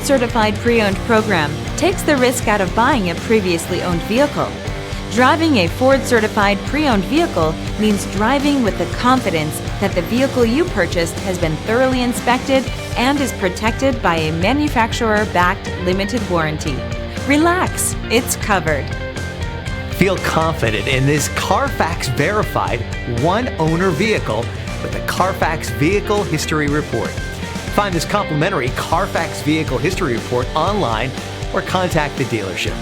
Certified Pre-Owned program takes the risk out of buying a previously owned vehicle. Driving a Ford Certified Pre-Owned vehicle means driving with the confidence that the vehicle you purchased has been thoroughly inspected and is protected by a manufacturer-backed limited warranty. Relax, it's covered. Feel confident in this Carfax verified one-owner vehicle with the Carfax Vehicle History Report. Find this complimentary Carfax Vehicle History Report online or contact the dealership.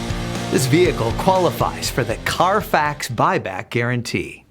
This vehicle qualifies for the Carfax Buyback Guarantee.